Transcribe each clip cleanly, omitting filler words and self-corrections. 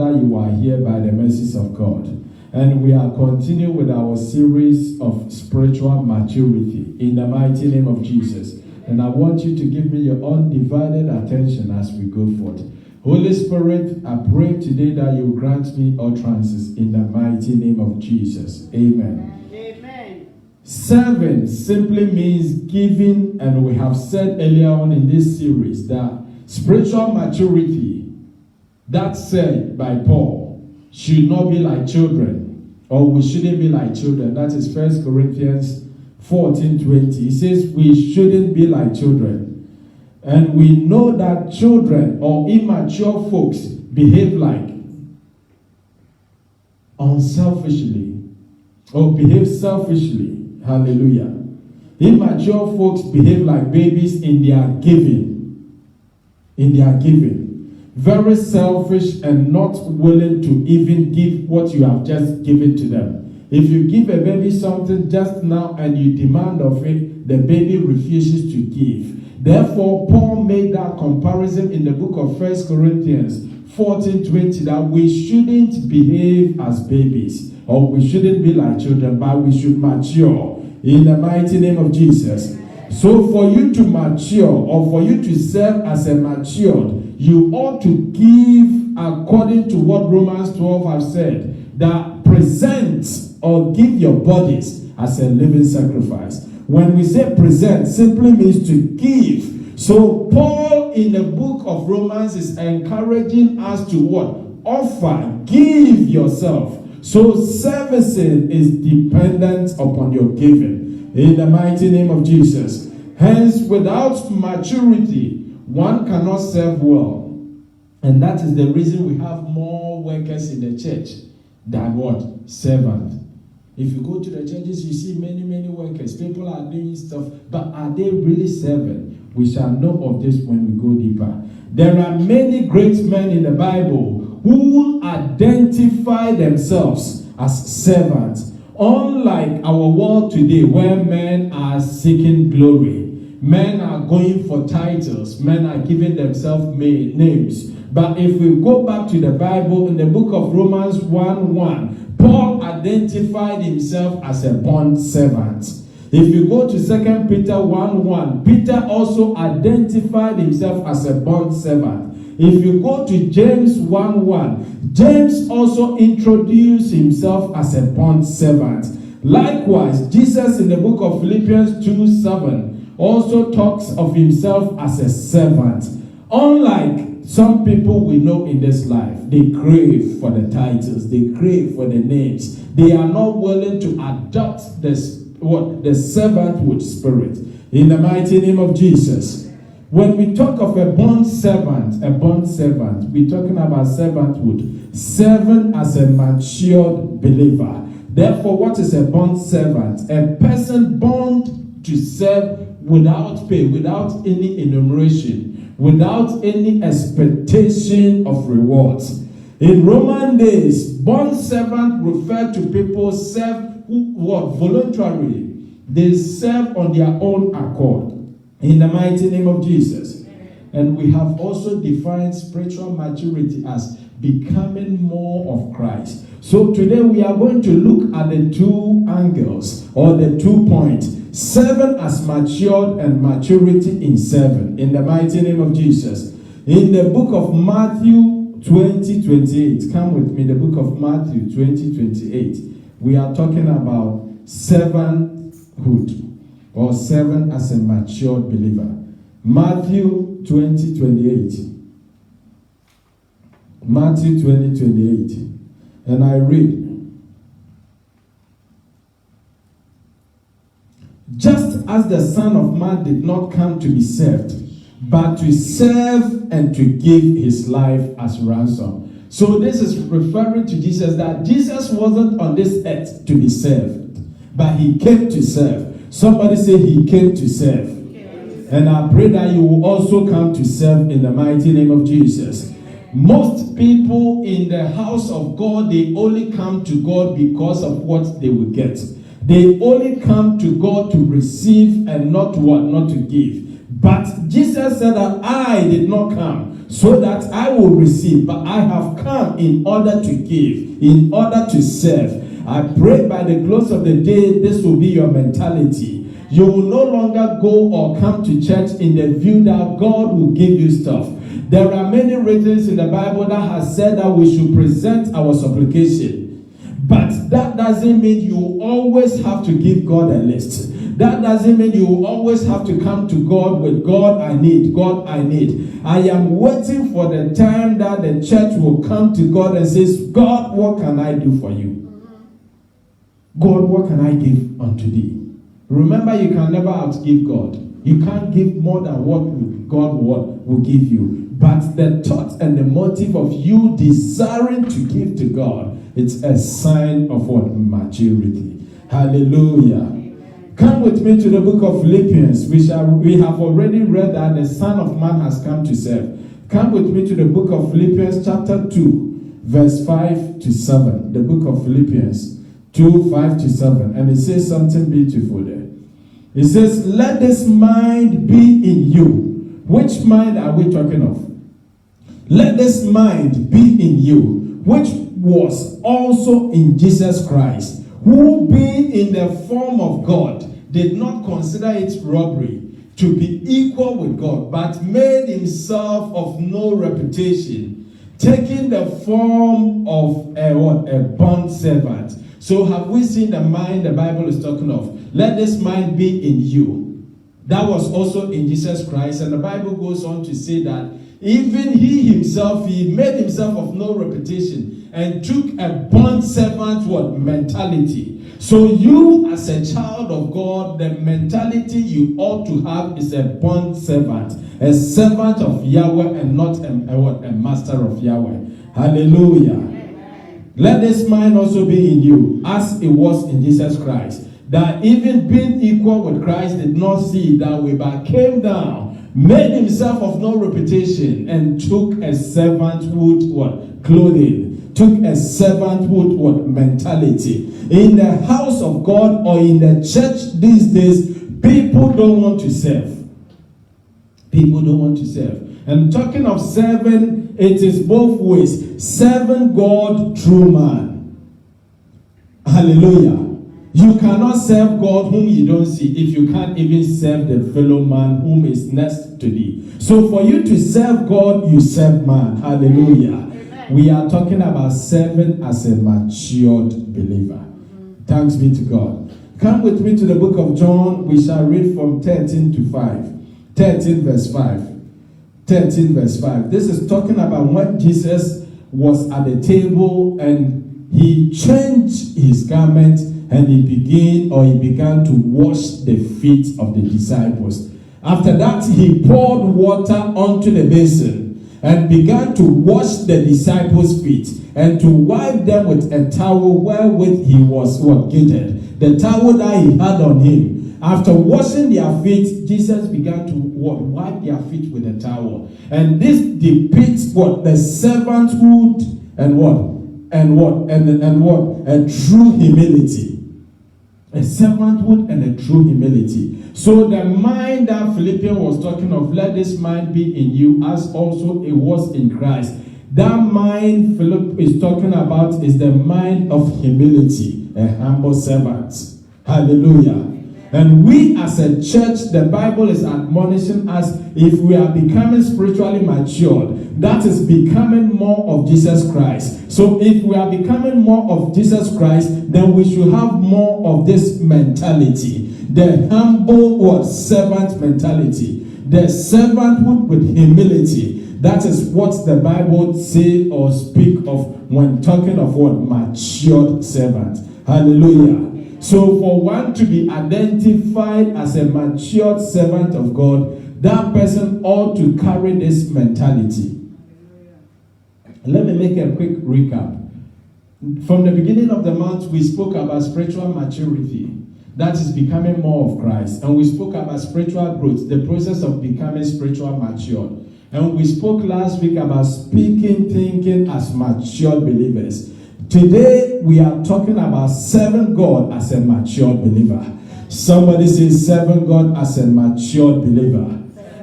You are here by the mercies of God. And we are continuing with our series of spiritual maturity in the mighty name of Jesus. And I want you to give me your undivided attention as we go forth. Holy Spirit, I pray today that you grant me utterances in the mighty name of Jesus. Amen. Amen. Serving simply means giving, and we have said earlier on in this series that spiritual maturity, that's said by Paul, should not be like children, or we shouldn't be like children. That is 1 Corinthians 14:20. He says we shouldn't be like children. And we know that children or immature folks behave like unselfishly or behave selfishly. Hallelujah. Immature folks behave like babies in their giving. In their giving. Very selfish and not willing to even give what you have just given to them. If you give a baby something just now and you demand of it, the baby refuses to give. Therefore, Paul made that comparison in the book of 1 Corinthians 14:20 that we shouldn't behave as babies or we shouldn't be like children, but we should mature in the mighty name of Jesus. So for you to mature or for you to serve as a matured, you ought to give according to what Romans 12 have said, that present or give your bodies as a living sacrifice. When we say present, simply means to give. So Paul in the book of Romans is encouraging us to what? Offer, give yourself. So servicing is dependent upon your giving. In the mighty name of Jesus. Hence, without maturity, one cannot serve well. And that is the reason we have more workers in the church than what? Servants. If you go to the churches, you see many workers. People are doing stuff, but are they really serving? We shall know of this when we go deeper. There are many great men in the Bible who identify themselves as servants. Unlike our world today, where men are seeking glory, men are going for titles, men are giving themselves names. But if we go back to the Bible, in the book of Romans 1:1, Paul identified himself as a bond servant. If you go to 2 Peter 1:1, Peter also identified himself as a bond servant. If you go to James 1:1, James also introduced himself as a bond servant. Likewise, Jesus in the book of Philippians 2:7 also talks of himself as a servant. Unlike some people we know in this life, they crave for the titles, they crave for the names. They are not willing to adopt the servanthood spirit. In the mighty name of Jesus. When we talk of a bond servant, we're talking about servanthood. Serving as a matured believer. Therefore, what is a bond servant? A person bound to serve without pay, without any enumeration, without any expectation of rewards. In Roman days, bond servant referred to people who work voluntarily. They serve on their own accord. In the mighty name of Jesus. And we have also defined spiritual maturity as becoming more of Christ. So today we are going to look at the two angles or the 2 points. Serving as matured and maturity in serving. In the mighty name of Jesus. In the book of Matthew 20:28. Come with me, the book of Matthew 20:28. We are talking about servanthood or serving as a matured believer. Matthew 20:28. Matthew 20:28. And I read. Just as the Son of Man did not come to be served, but to serve and to give his life as ransom. So this is referring to Jesus, that Jesus wasn't on this earth to be served, but he came to serve. Somebody say he came to serve. And I pray that you will also come to serve in the mighty name of Jesus. Most people in the house of God, they only come to God because of what they will get. They only come to God to receive and not to what? Not to give. But Jesus said that I did not come so that I will receive, but I have come in order to give, in order to serve. I pray by the close of the day, this will be your mentality. You will no longer go or come to church in the view that God will give you stuff. There are many reasons in the Bible that has said that we should present our supplication. But that doesn't mean you always have to give God a list. That doesn't mean you always have to come to God with, God, I need, God, I need. I am waiting for the time that the church will come to God and says, God, what can I do for you? God, what can I give unto thee? Remember, you can never outgive God. You can't give more than what God will give you. But the thought and the motive of you desiring to give to God, it's a sign of what? Maturity. Hallelujah. Come with me to the book of Philippians. We have already read that the Son of Man has come to serve. Come with me to the book of Philippians chapter 2, verse 5 to 7. The book of Philippians 2, 5 to 7. And it says something beautiful there. It says, let this mind be in you. Which mind are we talking of? Let this mind be in you, which was also in Jesus Christ, who being in the form of God, did not consider it robbery to be equal with God, but made himself of no reputation, taking the form of a bond servant. So have we seen the mind the Bible is talking of? Let this mind be in you. That was also in Jesus Christ. And the Bible goes on to say that even he himself, he made himself of no reputation and took a bond servant mentality. So you as a child of God, the mentality you ought to have is a bond servant. A servant of Yahweh and not a master of Yahweh. Hallelujah. Let this mind also be in you, as it was in Jesus Christ. That even being equal with Christ did not see that way, but came down, made himself of no reputation, and took a servanthood clothing, took a servanthood mentality. In the house of God or in the church these days, people don't want to serve. People don't want to serve. And talking of serving, it is both ways. Serving God through man. Hallelujah. You cannot serve God whom you don't see if you can't even serve the fellow man whom is next to thee. So for you to serve God, you serve man. Hallelujah. Amen. We are talking about serving as a matured believer. Thanks be to God. Come with me to the book of John. We shall read from 13 to 5. 13 verse 5. 13 verse 5. This is talking about when Jesus was at the table and he changed his garment and he began to wash the feet of the disciples. After that, he poured water onto the basin and began to wash the disciples' feet and to wipe them with a towel wherewith he was girded. The towel that he had on him. After washing their feet, Jesus began to wipe their feet with a towel. And this depicts the servanthood and a true humility. A servanthood and a true humility. So the mind that Philippians was talking of, let this mind be in you as also it was in Christ. That mind Philip is talking about is the mind of humility, a humble servant. Hallelujah. And we as a church, the Bible is admonishing us, if we are becoming spiritually matured, that is becoming more of Jesus Christ. So if we are becoming more of Jesus Christ, then we should have more of this mentality. The humble servant mentality. The servanthood with humility. That is what the Bible say or speak of when talking of matured servant. Hallelujah. So for one to be identified as a matured servant of God, that person ought to carry this mentality. Let me make a quick recap. From the beginning of the month, we spoke about spiritual maturity. That is becoming more of Christ. And we spoke about spiritual growth, the process of becoming spiritual matured. And we spoke last week about thinking as matured believers. Today, we are talking about serving God as a matured believer. Somebody says, serving God as a matured believer.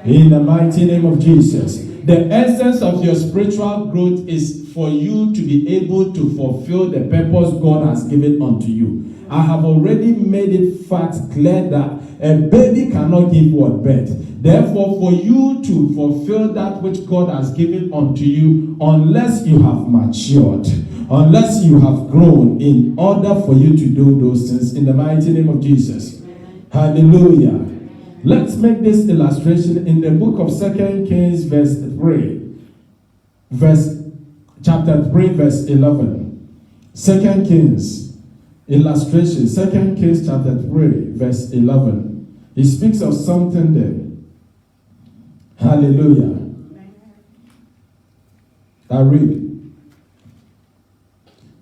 In the mighty name of Jesus. The essence of your spiritual growth is for you to be able to fulfill the purpose God has given unto you. I have already made it fact clear that a baby cannot give what birth. Therefore, for you to fulfill that which God has given unto you, unless you have matured, unless you have grown, in order for you to do those things, in the mighty name of Jesus. Hallelujah. Let's make this illustration in the book of 2 Kings chapter 3 verse 11. 2 Kings illustration, 2 Kings chapter 3 verse 11. He speaks of something there. Hallelujah. I read.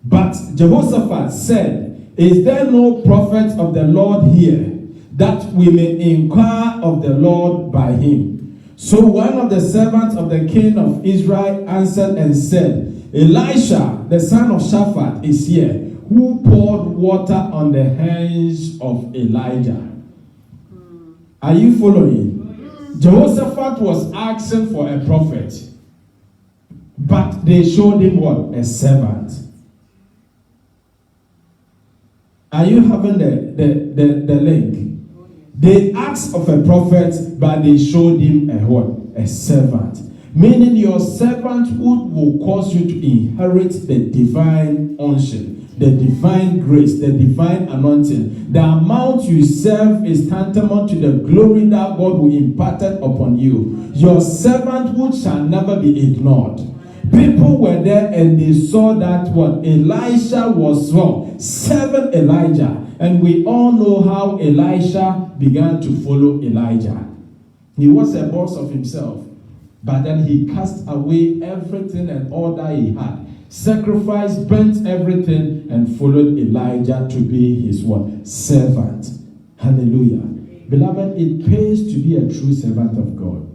But Jehoshaphat said, is there no prophet of the Lord here, that we may inquire of the Lord by him? So one of the servants of the king of Israel answered and said, Elisha, the son of Shaphat, is here, who poured water on the hands of Elijah. Are you following? Jehoshaphat was asking for a prophet, but they showed him what? A servant. Are you having the link? They asked of a prophet, but they showed him a what? A servant. Meaning your servanthood will cause you to inherit the divine unction, the divine grace, the divine anointing. The amount you serve is tantamount to the glory that God will impart upon you. Your servanthood shall never be ignored. People were there and they saw that what Elisha was serving Elijah. And we all know how Elisha began to follow Elijah. He was a boss of himself. But then he cast away everything and all that he had. Sacrificed, burnt everything, and followed Elijah to be his what? Servant. Hallelujah. Beloved, it pays to be a true servant of God.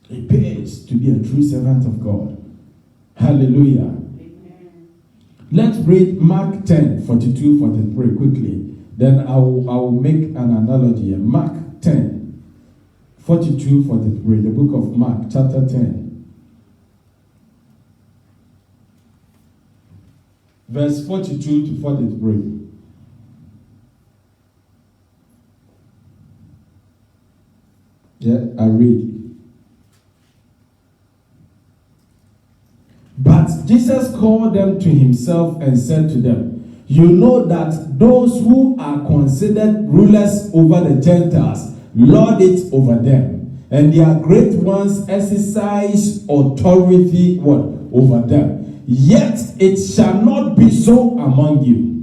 It pays to be a true servant of God. Hallelujah. Amen. Let's read Mark 10, 42, 43 quickly. Then I will make an analogy. Mark 10, 42, 43. The book of Mark, chapter 10. Verse 42 to 43. Yeah, I read. But Jesus called them to himself and said to them, you know that those who are considered rulers over the Gentiles lord it over them, and their great ones exercise authority what? Over them. Yet it shall not be so among you.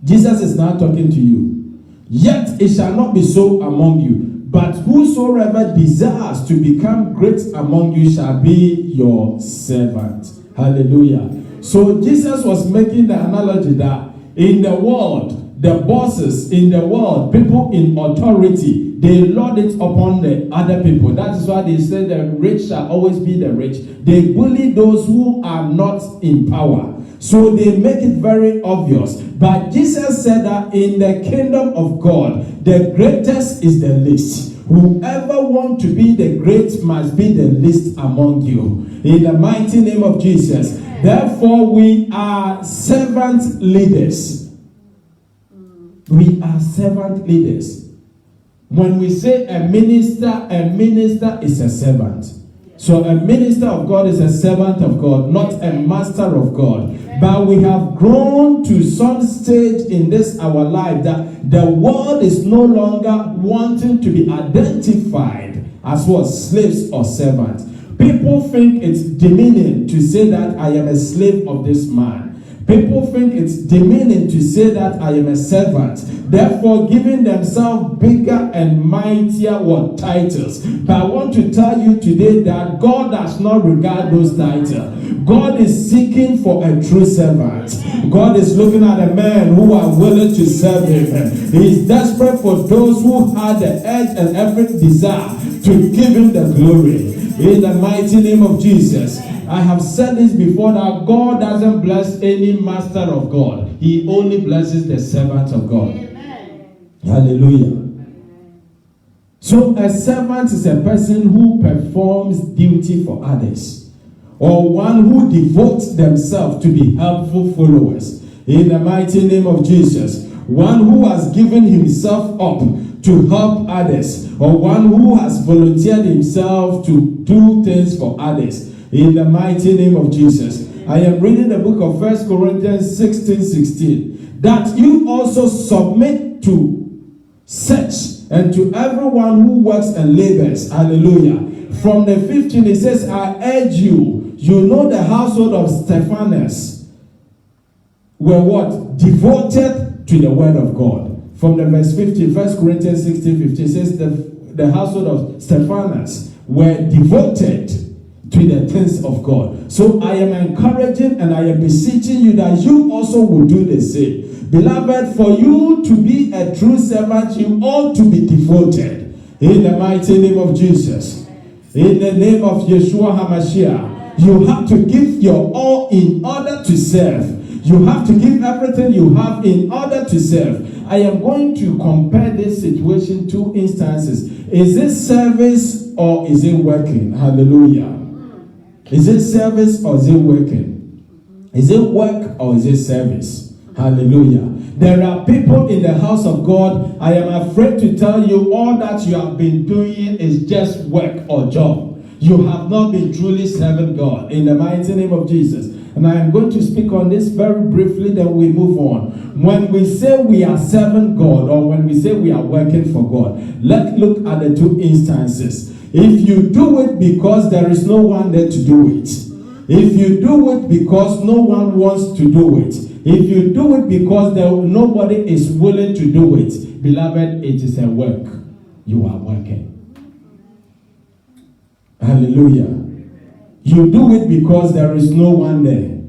Jesus is now talking to you. Yet it shall not be so among you. But whosoever desires to become great among you shall be your servant. Hallelujah. So Jesus was making the analogy that in the world, the bosses in the world, people in authority, they lord it upon the other people. That is why they say the rich shall always be the rich. They bully those who are not in power. So they make it very obvious. But Jesus said that in the kingdom of God, the greatest is the least. Whoever wants to be the great must be the least among you. In the mighty name of Jesus. Therefore, we are servant leaders. We are servant leaders. When we say a minister is a servant. So a minister of God is a servant of God, not a master of God. But we have grown to some stage in this our life that the world is no longer wanting to be identified as what? Slaves or servants. People think it's demeaning to say that I am a slave of this man. People think it's demeaning to say that I am a servant, therefore giving themselves bigger and mightier what? Titles. But I want to tell you today that God does not regard those titles. God is seeking for a true servant. God is looking at a man who are willing to serve him. He is desperate for those who have the edge and every desire to give him the glory. In the mighty name of Jesus. I have said this before that God doesn't bless any master of God. He only blesses the servant of God. Amen. Hallelujah. Amen. So a servant is a person who performs duty for others, or one who devotes themselves to be helpful followers. In the mighty name of Jesus. One who has given himself up to help others, or one who has volunteered himself to do things for others. In the mighty name of Jesus. I am reading the book of 1 Corinthians 16:16. That you also submit to such and to everyone who works and labors. Hallelujah. From the 15 it says, I urge you, you know the household of Stephanus were what? Devoted to the word of God. From the verse 15, 1 Corinthians 16:15 says the household of Stephanus were devoted to the things of God. So I am encouraging and I am beseeching you that you also will do the same. Beloved, for you to be a true servant, you ought to be devoted. In the mighty name of Jesus. In the name of Yeshua HaMashiach. You have to give your all in order to serve. You have to give everything you have in order to serve. I am going to compare this situation, two instances. Is it service or is it working? Hallelujah. Is it service or is it working? Is it work or is it service? Hallelujah. There are people in the house of God. I am afraid to tell you all that you have been doing is just work or job. You have not been truly serving God in the mighty name of Jesus. And I am going to speak on this very briefly, then we move on. When we say we are serving God or when we say we are working for God, let's look at the two instances. If you do it because there is no one there to do it, if you do it because no one wants to do it, if you do it because nobody is willing to do it, beloved, it is a work. You are working. Hallelujah. You do it because there is no one there.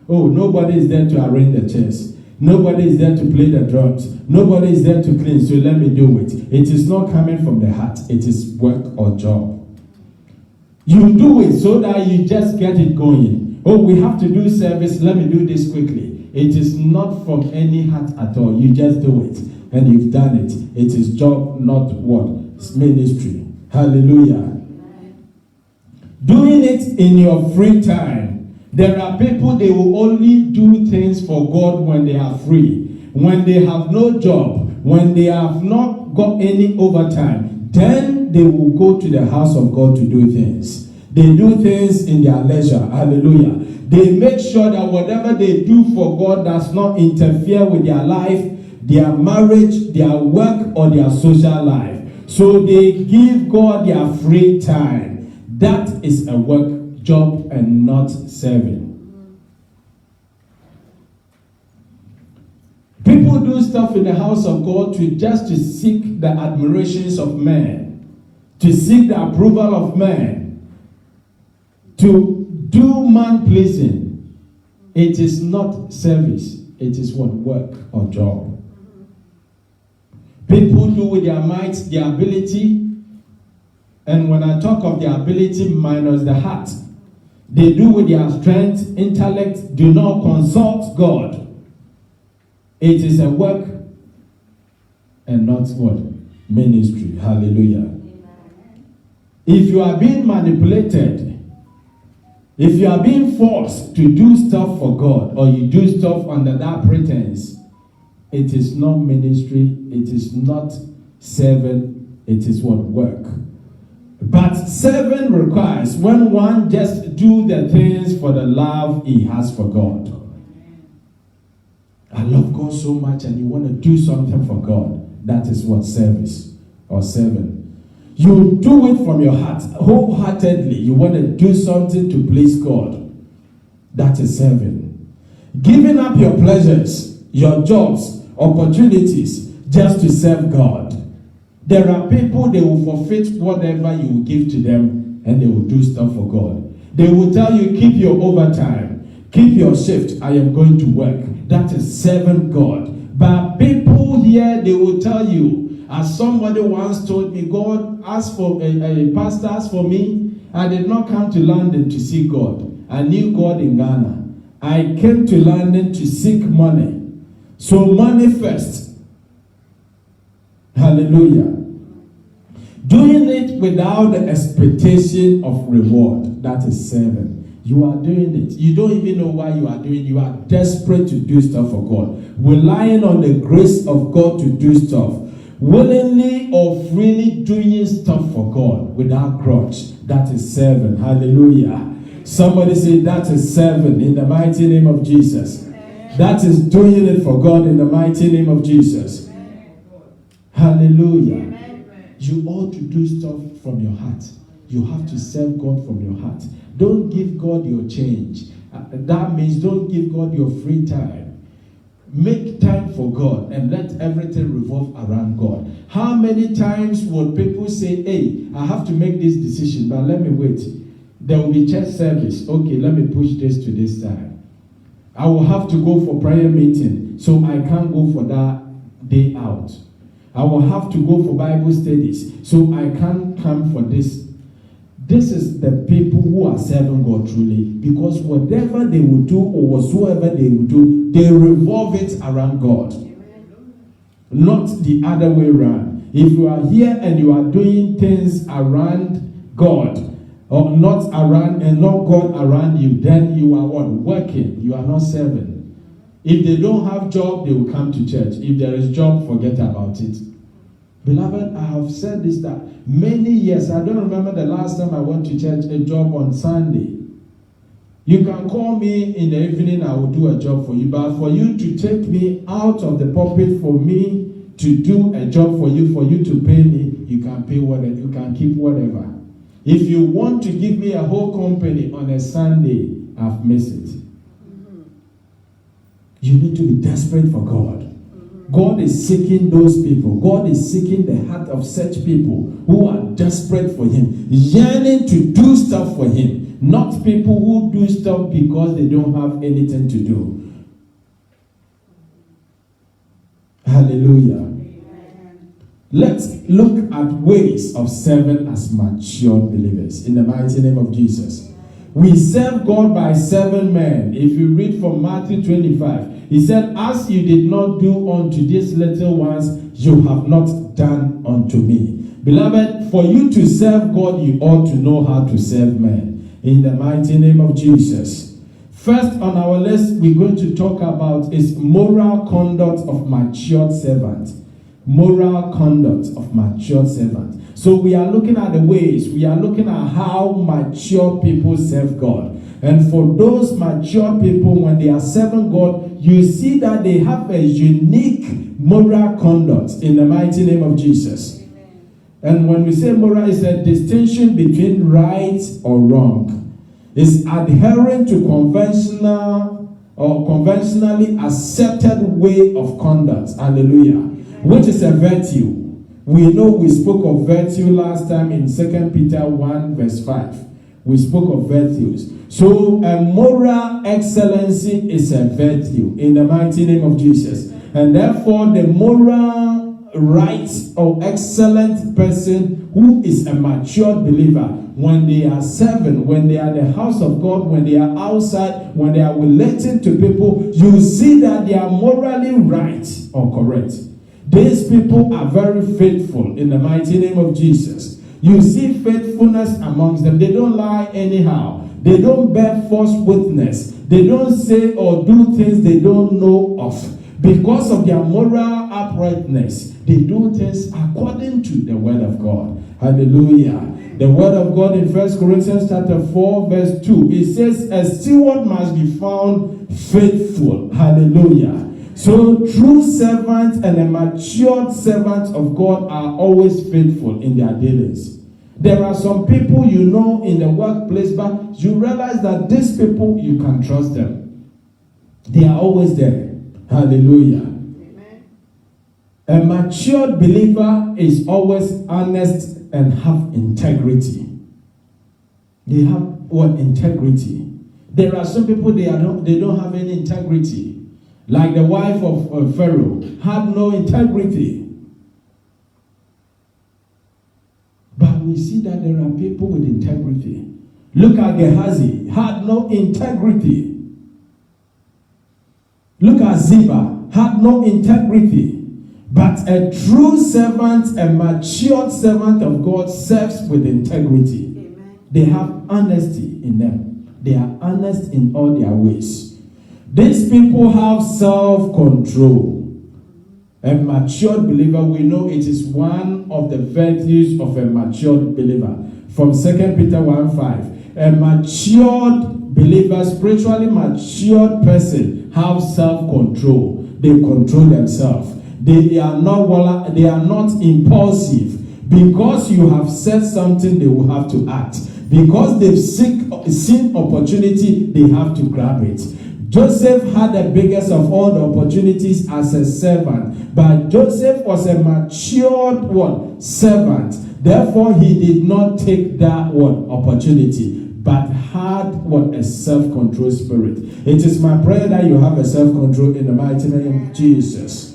Oh, nobody is there to arrange the chairs. Nobody is there to play the drums. Nobody is there to clean, so let me do it. It is not coming from the heart. It is work or job. You do it so that you just get it going. Oh, we have to do service. Let me do this quickly. It is not from any heart at all. You just do it. And you've done it. It is job, not what? It's ministry. Hallelujah. Doing it in your free time. There are people, they will only do things for God when they are free. When they have no job, when they have not got any overtime, then they will go to the house of God to do things. They do things in their leisure. Hallelujah. They make sure that whatever they do for God does not interfere with their life, their marriage, their work, or their social life. So they give God their free time. That is a work job and not serving. People do stuff in the house of God to seek the admirations of men, to seek the approval of men, to do man pleasing. It is not service. It is what? Work or job. People do with their might, their ability. And when I talk of their ability minus the heart, they do with their strength, intellect, do not consult God. It is a work and not what? Ministry. Hallelujah. If you are being manipulated, if you are being forced to do stuff for God, or you do stuff under that pretense, it is not ministry, it is not serving, it is what? Work. But serving requires when one just do the things for the love he has for God. I love God so much and you want to do something for God. That is what service or serving. You do it from your heart, wholeheartedly. You want to do something to please God. That is serving. Giving up your pleasures, your jobs, opportunities, just to serve God. There are people, they will forfeit whatever you will give to them and they will do stuff for God. They will tell you, keep your overtime, keep your shift, I am going to work. That is serving God. But people here, they will tell you, as somebody once told me, God asked for, a pastor asked for me. I did not come to London to seek God. I knew God in Ghana. I came to London to seek money. So money first. Hallelujah. Doing it without the expectation of reward. That is serving. You are doing it. You don't even know why you are doing it. You are desperate to do stuff for God. Relying on the grace of God to do stuff. Willingly or freely doing stuff for God without grudge. That is serving. Hallelujah. Somebody say that is serving in the mighty name of Jesus. That is doing it for God in the mighty name of Jesus. Hallelujah. You ought to do stuff from your heart. You have to serve God from your heart. Don't give God your change. That means don't give God your free time. Make time for God and let everything revolve around God. How many times would people say, hey, I have to make this decision, but let me wait. There will be church service. Okay, let me push this to this side. I will have to go for prayer meeting, so I can't go for that day out. I will have to go for Bible studies, so I can't come for this. This is the people who are serving God truly, because whatever they will do or whatsoever they will do, they revolve it around God. Not the other way around. If you are here and you are doing things around God, or not around and not God around you, then you are what? Working. You are not serving. If they don't have job, they will come to church. If there is job, forget about it. Beloved, I have said this that many years, I don't remember the last time I went to church, a job on Sunday. You can call me in the evening, I will do a job for you. But for you to take me out of the pulpit, for me to do a job for you to pay me, you can pay whatever, you can keep whatever. If you want to give me a whole company on a Sunday, I've missed it. You need to be desperate for God. God is seeking those people. God is seeking the heart of such people who are desperate for Him, yearning to do stuff for Him, not people who do stuff because they don't have anything to do. Hallelujah. Let's look at ways of serving as matured believers in the mighty name of Jesus. We serve God by serving men. If you read from Matthew 25, He said, as you did not do unto these little ones, you have not done unto me. Beloved, for you to serve God, you ought to know how to serve men. In the mighty name of Jesus. First on our list, we're going to talk about is moral conduct of matured servants. Moral conduct of matured servants. So we are looking at the ways, we are looking at how mature people serve God. And for those mature people, when they are serving God, you see that they have a unique moral conduct in the mighty name of Jesus. And when we say moral, it's a distinction between right or wrong. It's adhering to conventional or conventionally accepted way of conduct. Hallelujah. Which is a virtue. We know we spoke of virtue last time in 2 Peter 1 verse 5. We spoke of virtues. So a moral excellency is a virtue in the mighty name of Jesus. And therefore the moral right or excellent person who is a matured believer, when they are serving, when they are in the house of God, when they are outside, when they are relating to people, you see that they are morally right or correct. These people are very faithful in the mighty name of Jesus. You see faithfulness amongst them. They don't lie anyhow. They don't bear false witness. They don't say or do things they don't know of. Because of their moral uprightness, they do things according to the word of God. Hallelujah. The word of God in 1 Corinthians chapter 4 verse 2, it says, a steward must be found faithful. Hallelujah. So true servants and a matured servant of God are always faithful in their dealings. There are some people you know in the workplace, but you realize that these people, you can trust them. They are always there. Hallelujah. Amen. A matured believer is always honest and have integrity. They have what? Integrity. There are some people, they don't have any integrity. Like the wife of Pharaoh had no integrity. But we see that there are people with integrity. Look at Gehazi, had no integrity. Look at Ziba, had no integrity. But a true servant, a matured servant of God, serves with integrity. Amen. They have honesty in them. They are honest in all their ways. These people have self-control. A matured believer, we know it is one of the virtues of a matured believer. From 2 Peter 1:5. A matured believer, spiritually matured person, have self-control. They control themselves. They are not impulsive. Because you have said something, they will have to act. Because they've seen opportunity, they have to grab it. Joseph had the biggest of all the opportunities as a servant, but Joseph was a matured servant. Therefore, he did not take that opportunity, but had a self-control spirit. It is my prayer that you have a self-control in the mighty name of Jesus.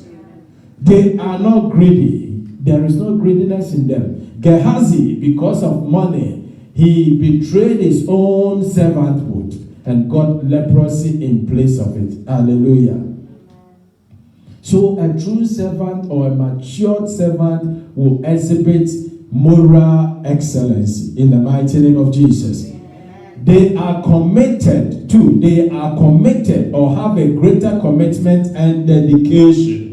They are not greedy. There is no greediness in them. Gehazi, because of money, he betrayed his own servanthood and got leprosy in place of it. Hallelujah. So a true servant or a matured servant will exhibit moral excellence in the mighty name of Jesus. They are committed to, or have a greater commitment and dedication.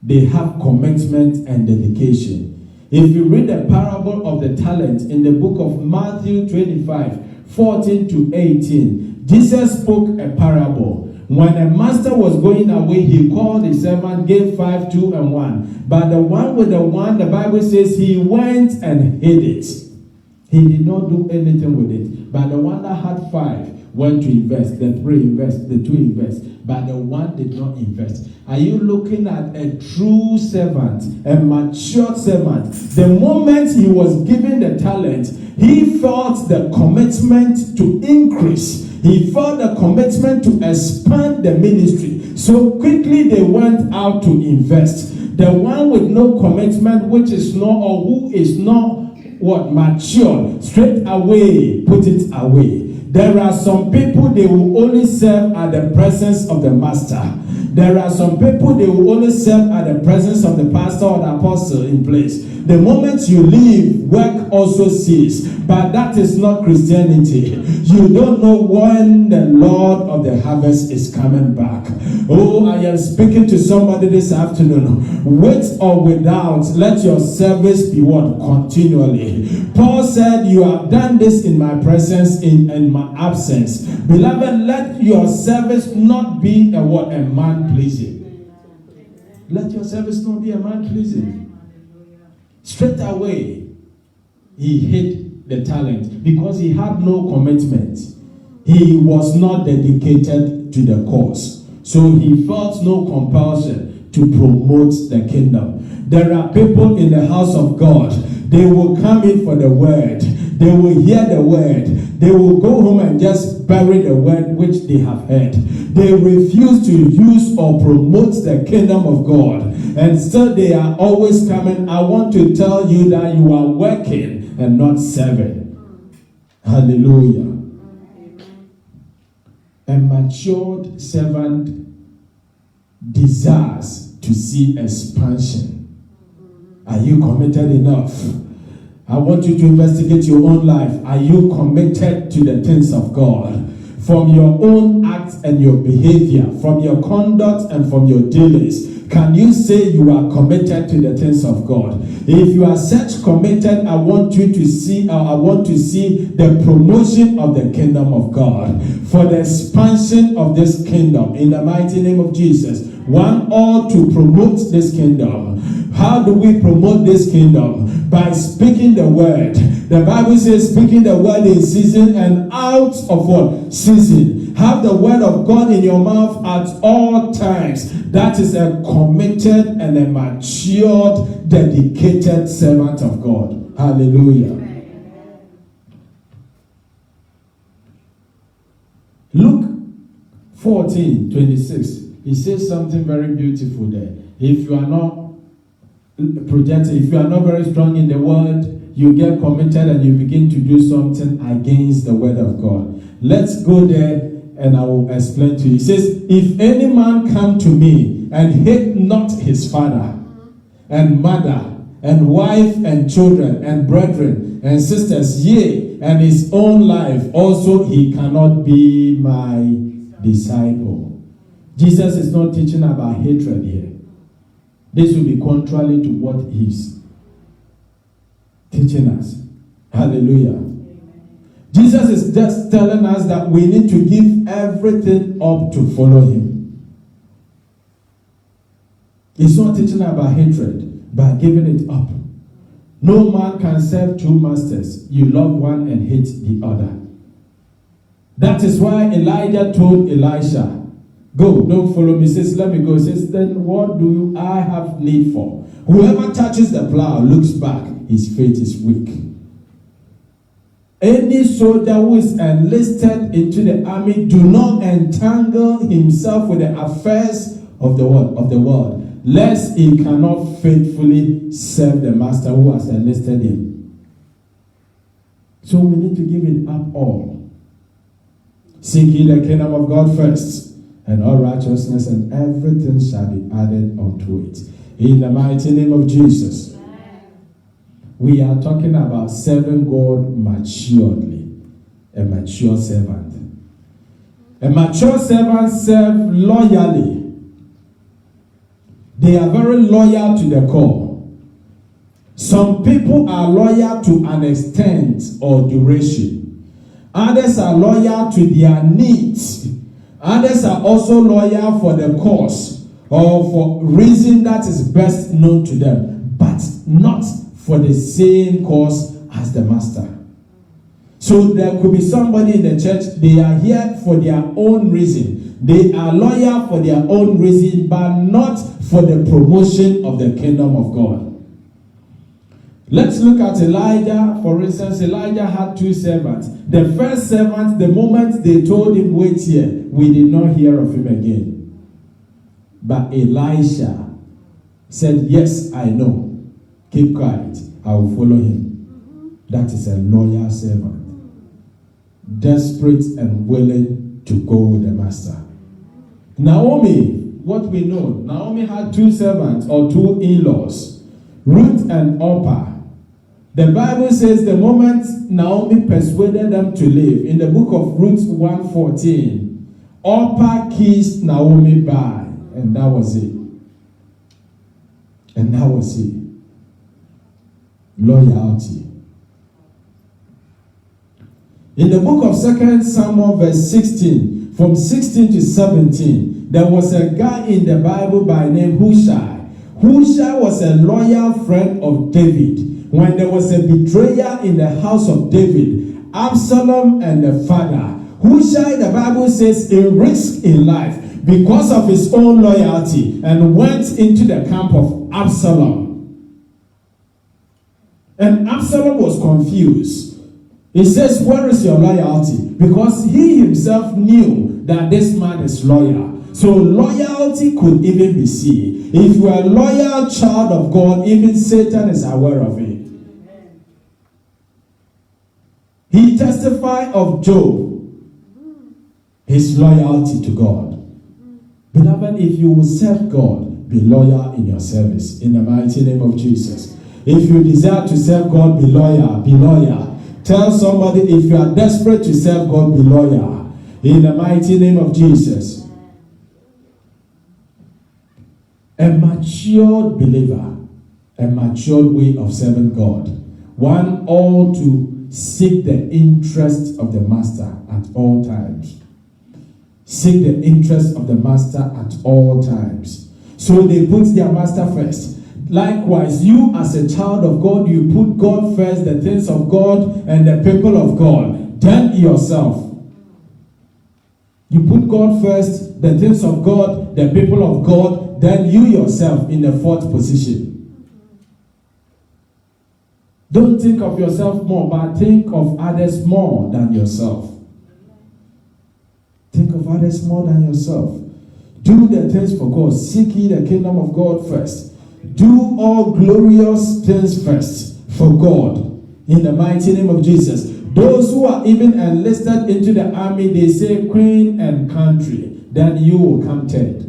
They have commitment and dedication. If you read the parable of the talent in the book of Matthew 25:14-18, Jesus spoke a parable. When a master was going away, he called his servant, gave 5, 2, and 1. But the one with the 1, the Bible says he went and hid it. He did not do anything with it. But the one that had 5 went to invest, the 3 invest, the 2 invest, but the 1 did not invest. Are you looking at a true servant, a matured servant? The moment he was given the talent, he felt the commitment to increase. He felt the commitment to expand the ministry. So quickly they went out to invest. The one with no commitment, which is not, or who is not mature, straight away put it away. There are some people, they will only serve at the presence of the master. There are some people, they will only serve at the presence of the pastor or the apostle in place. The moment you leave, work also ceases. But that is not Christianity. You don't know when the Lord of the harvest is coming back. Oh, I am speaking to somebody this afternoon. With or without, let your service be continually. Paul said, you have done this in my presence, in my absence. Beloved, let your service not be a man pleasing. Let your service not be a man pleasing. Straight away, he hid the talent because he had no commitment. He was not dedicated to the cause. So he felt no compulsion to promote the kingdom. There are people in the house of God. They will come in for the word. They will hear the word. They will go home and just bury the word which they have heard. They refuse to use or promote the kingdom of God. And so they are always coming. I want to tell you that you are working and not serving. Hallelujah. A matured servant desires to see expansion. Are you committed enough? I want you to investigate your own life. Are you committed to the things of God? From your own acts and your behavior, from your conduct and from your dealings, can you say you are committed to the things of God? If you are such committed, I want to see the promotion of the kingdom of God, for the expansion of this kingdom in the mighty name of Jesus. One ought to promote this kingdom. How do we promote this kingdom? By speaking the word. The Bible says speaking the word in season and out of season. Have the word of God in your mouth at all times. That is a committed and a matured, dedicated servant of God. Hallelujah. Luke 14:26. He says something very beautiful there. If you are not projected, if you are not very strong in the word, you get committed and you begin to do something against the word of God. Let's go there and I will explain to you. He says, if any man come to me and hate not his father and mother and wife and children and brethren and sisters, yea, and his own life, also he cannot be my disciple. Jesus is not teaching about hatred here. This will be contrary to what he's teaching us. Hallelujah. Jesus is just telling us that we need to give everything up to follow him. He's not teaching about hatred, but giving it up. No man can serve two masters. You love one and hate the other. That is why Elijah told Elisha, go, don't follow me. He says, let me go. He says, then what do I have need for? Whoever touches the plow looks back, his faith is weak. Any soldier who is enlisted into the army do not entangle himself with the affairs of the world, lest he cannot faithfully serve the master who has enlisted him. So we need to give it up all. Seek ye the kingdom of God first, and all righteousness and everything shall be added unto it. In the mighty name of Jesus. We are talking about serving God maturely. A mature servant. A mature servant serves loyally. They are very loyal to the core. Some people are loyal to an extent or duration. Others are loyal to their needs. Others are also loyal for the cause or for reason that is best known to them, but not for the same cause as the master. So there could be somebody in the church, they are here for their own reason. They are loyal for their own reason, but not for the promotion of the kingdom of God. Let's look at Elijah. For instance, Elijah had two servants. The first servant, the moment they told him, wait here, we did not hear of him again. But Elisha said, yes, I know. Keep quiet. I will follow him. That is a loyal servant. Desperate and willing to go with the master. Naomi, what we know, Naomi had two servants or two in-laws, Ruth and Orpah. The Bible says the moment Naomi persuaded them to leave, in the book of Ruth 1:14, Orpah kissed Naomi by, and that was it. And that was it. Loyalty. In the book of 2 Samuel verse 16, from 16 to 17, there was a guy in the Bible by name Hushai. Hushai was a loyal friend of David. When there was a betrayal in the house of David, Absalom and the father, Hushai, the Bible says, he risked his life because of his own loyalty and went into the camp of Absalom. And Absalom was confused. He says, where is your loyalty? Because he himself knew that this man is loyal. So loyalty could even be seen. If you are a loyal child of God, even Satan is aware of it. He testified of Job, his loyalty to God. Beloved, if you will serve God, be loyal in your service. In the mighty name of Jesus. If you desire to serve God, be loyal. Be loyal. Tell somebody, if you are desperate to serve God, be loyal. In the mighty name of Jesus. A matured believer, a matured way of serving God. One ought to seek the interest of the master at all times. Seek the interest of the master at all times. So they put their master first. Likewise, you as a child of God, you put God first, the things of God and the people of God. Then yourself. You put God first, the things of God, the people of God, then you yourself in the fourth position. Don't think of yourself more, but think of others more than yourself. Think of others more than yourself. Do the things for God. Seek ye the kingdom of God first. Do all glorious things first for God. In the mighty name of Jesus. Those who are even enlisted into the army, they say queen and country. Then you will come third.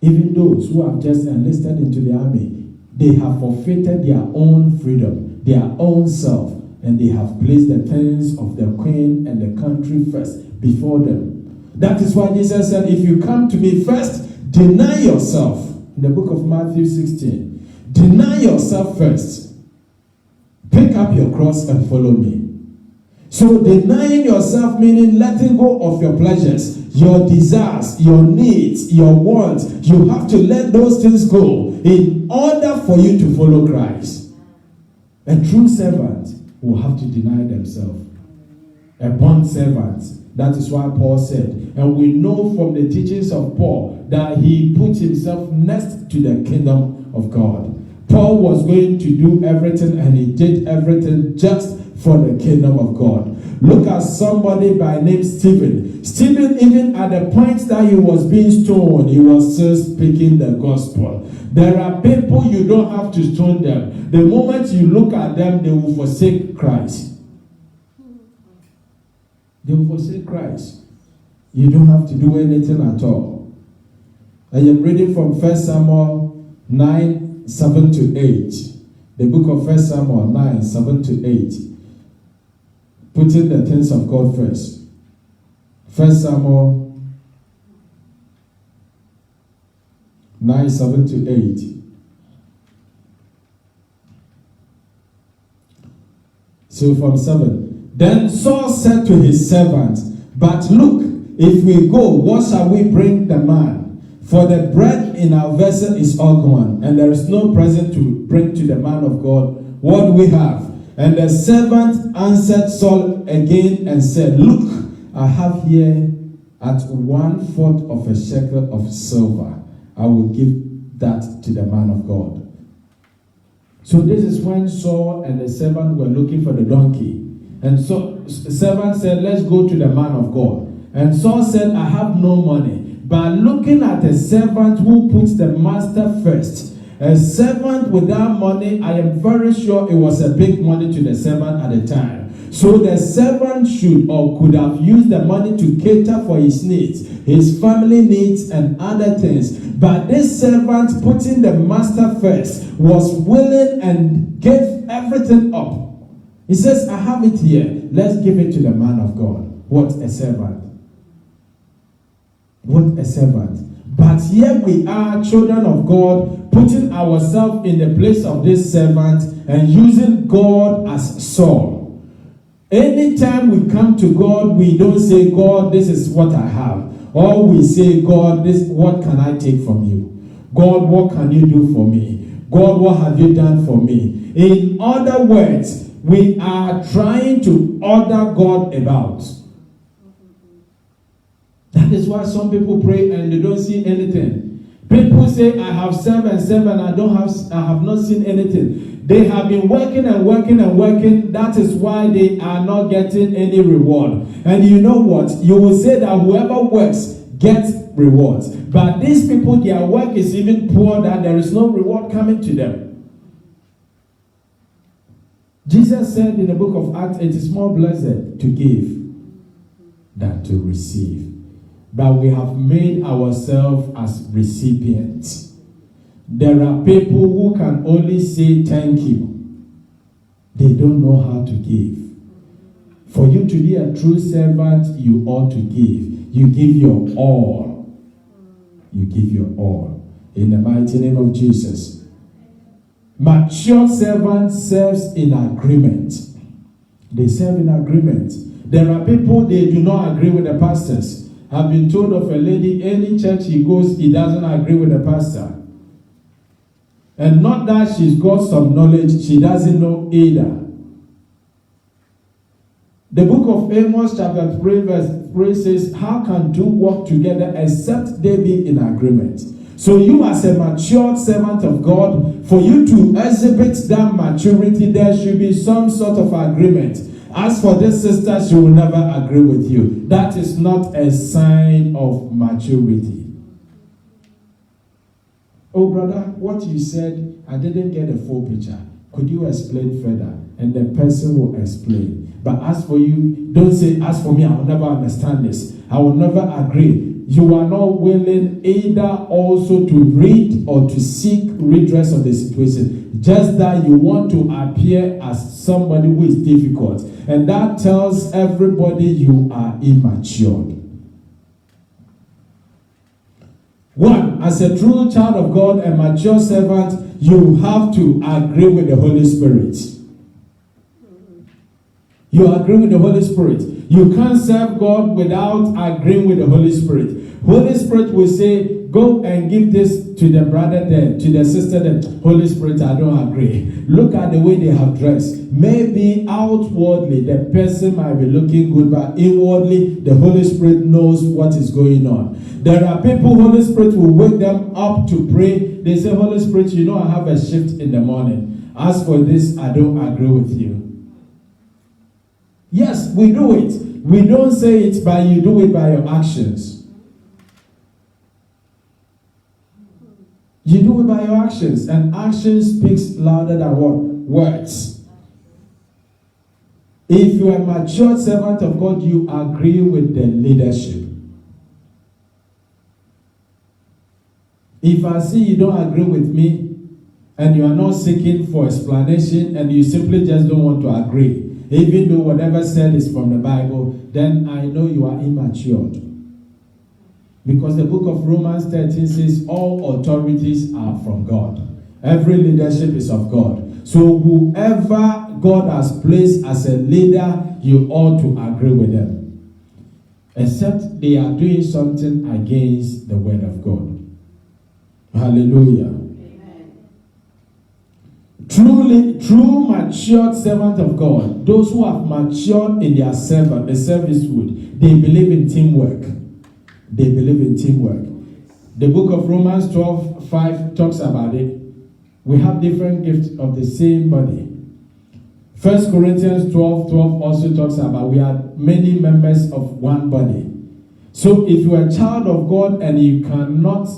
Even those who have just enlisted into the army, they have forfeited their own freedom, their own self, and they have placed the things of the queen and the country first before them. That is why Jesus said, if you come to me first, deny yourself. In the book of Matthew 16, deny yourself first. Pick up your cross and follow me. So denying yourself meaning letting go of your pleasures, your desires, your needs, your wants. You have to let those things go in order for you to follow Christ. A true servant will have to deny themselves. A bond servant. That is why Paul said, and we know from the teachings of Paul that he put himself next to the kingdom of God. Paul was going to do everything, and he did everything just for the kingdom of God. Look at somebody by name Stephen. Stephen, even at the point that he was being stoned, he was still speaking the gospel. There are people you don't have to stone them. The moment you look at them, they will forsake Christ. They will forsake Christ. You don't have to do anything at all. I am reading from 1 Samuel 9, 7 to 8. The book of 1 Samuel 9, 7 to 8. Putting the things of God first. 1 Samuel 9, 7 to 8. So from 7. Then Saul said to his servant, but look, if we go, what shall we bring the man? For the bread in our vessel is all gone, and there is no present to bring to the man of God. What we have? And the servant answered Saul again and said, look, I have here at 1/4 of a shekel of silver. I will give that to the man of God. So this is when Saul and the servant were looking for the donkey. And so the servant said, let's go to the man of God. And Saul said, I have no money. But looking at a servant who puts the master first, a servant without money, I am very sure it was a big money to the servant at the time. So the servant should or could have used the money to cater for his needs, his family needs and other things. But this servant, putting the master first, was willing and gave everything up. He says, I have it here. Let's give it to the man of God. What a servant. What a servant. But here we are, children of God, putting ourselves in the place of this servant and using God as Saul. Anytime we come to God, we don't say, God, this is what I have. Or we say, God, what can I take from you? God, what can you do for me? God, what have you done for me? In other words, we are trying to order God about. That is why some people pray and they don't see anything. People say, I have served and served and I have not seen anything. They have been working and working and working. That is why they are not getting any reward. And you know what? You will say that whoever works gets rewards. But these people, their work is even poor that there is no reward coming to them. Jesus said in the book of Acts, it is more blessed to give than to receive. But we have made ourselves as recipients. There are people who can only say thank you. They don't know how to give. For you to be a true servant, you ought to give. You give your all. You give your all. In the mighty name of Jesus. Mature servant serves in agreement. They serve in agreement. There are people, they do not agree with the pastors. I've been told of a lady, any church he goes, he doesn't agree with the pastor. And not that she's got some knowledge, she doesn't know either. The book of Amos chapter 3 verse 3 says, how can two walk together except they be in agreement? So you as a matured servant of God, for you to exhibit that maturity, there should be some sort of agreement. As for this sister, she will never agree with you. That is not a sign of maturity. Oh brother, what you said, I didn't get a full picture. Could you explain further? And the person will explain. But as for you, don't say, as for me, I will never understand this. I will never agree. You are not willing either also to read or to seek redress of the situation. Just that you want to appear as somebody who is difficult. And that tells everybody you are immature. One, as a true child of God, a mature servant, you have to agree with the Holy Spirit. You agree with the Holy Spirit. You can't serve God without agreeing with the Holy Spirit. Holy Spirit will say, go and give this to the brother there, to the sister there. Holy Spirit, I don't agree. Look at the way they have dressed. Maybe outwardly the person might be looking good, but inwardly the Holy Spirit knows what is going on. There are people, Holy Spirit will wake them up to pray. They say, Holy Spirit, you know I have a shift in the morning. As for this, I don't agree with you. Yes, we do it. We don't say it, but you do it by your actions. You do it by your actions, and action speaks louder than what? Words. If you are a mature servant of God, you agree with the leadership. If I see you don't agree with me, and you are not seeking for explanation, and you simply just don't want to agree, even though whatever said is from the Bible, then I know you are immature. Because the book of Romans 13 says all authorities are from God. Every leadership is of God. So whoever God has placed as a leader, you ought to agree with them. Except they are doing something against the word of God. Hallelujah. Amen. True matured servant of God, those who have matured in their servicehood, they believe in teamwork. They believe in teamwork. The book of Romans 12:5 talks about it. We have different gifts of the same body. 1 Corinthians 12:12 also talks about we are many members of one body. So if you are a child of God and you cannot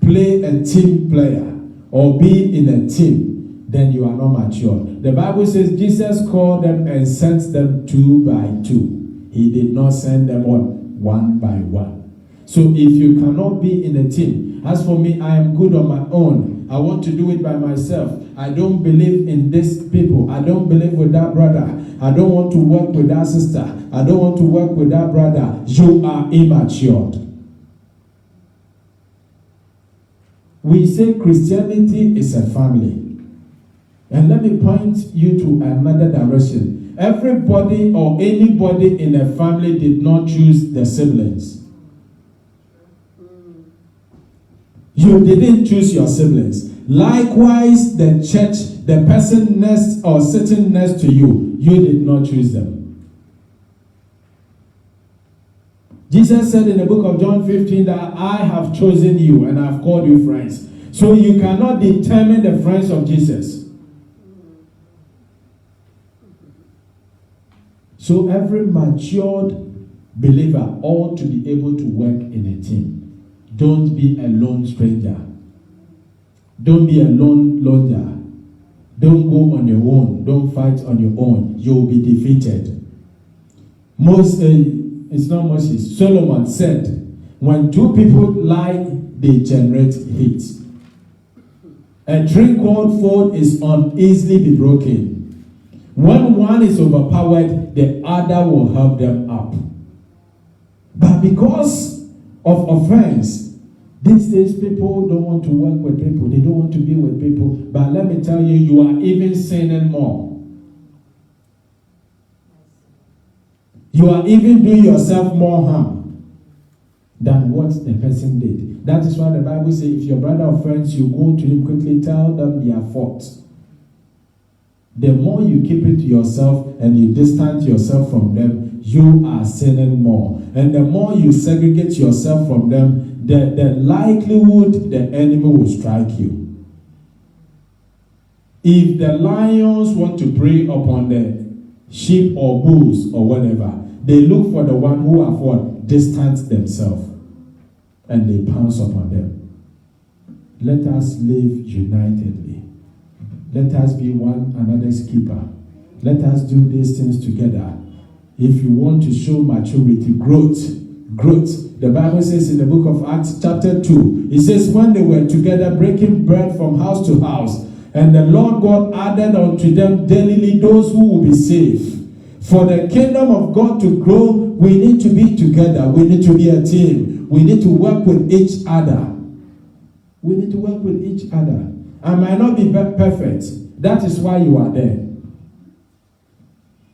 play a team player or be in a team, then you are not mature. The Bible says Jesus called them and sent them 2 by 2. He did not send them one by one. So if you cannot be in a team, as for me, I am good on my own. I want to do it by myself. I don't believe in these people. I don't believe with that brother. I don't want to work with that sister. I don't want to work with that brother. You are immature. We say Christianity is a family. And let me point you to another direction. Everybody or anybody in a family did not choose the siblings. You didn't choose your siblings. Likewise, the church, the person next or sitting next to you, you did not choose them. Jesus said in the book of John 15 that I have chosen you and I have called you friends. So you cannot determine the friends of Jesus. So every matured believer ought to be able to work in a team. Don't be a lone stranger. Don't be a lone loner. Don't go on your own. Don't fight on your own. You'll be defeated. Solomon said, when two people lie, they generate heat. A tree called fall is uneasily be broken. When one is overpowered, the other will help them up. But because of offense, these days people don't want to work with people. They don't want to be with people. But let me tell you, you are even sinning more. You are even doing yourself more harm than what the person did. That is why the Bible says, if your brother offends you, go to him quickly, tell them their fault. The more you keep it to yourself and you distance yourself from them, you are sinning more. And the more you segregate yourself from them, the likelihood the enemy will strike you. If the lions want to prey upon the sheep or bulls or whatever, they look for the one who have what? Distanced themselves. And they pounce upon them. Let us live unitedly. Let us be one another's keeper. Let us do these things together. if you want to show maturity, growth. The Bible says in the book of Acts chapter 2, it says, when they were together breaking bread from house to house, and the Lord God added unto them daily those who will be saved. For the kingdom of God to grow, we need to be together. We need to be a team. We need to work with each other. We need to work with each other. I might not be perfect. That is why you are there.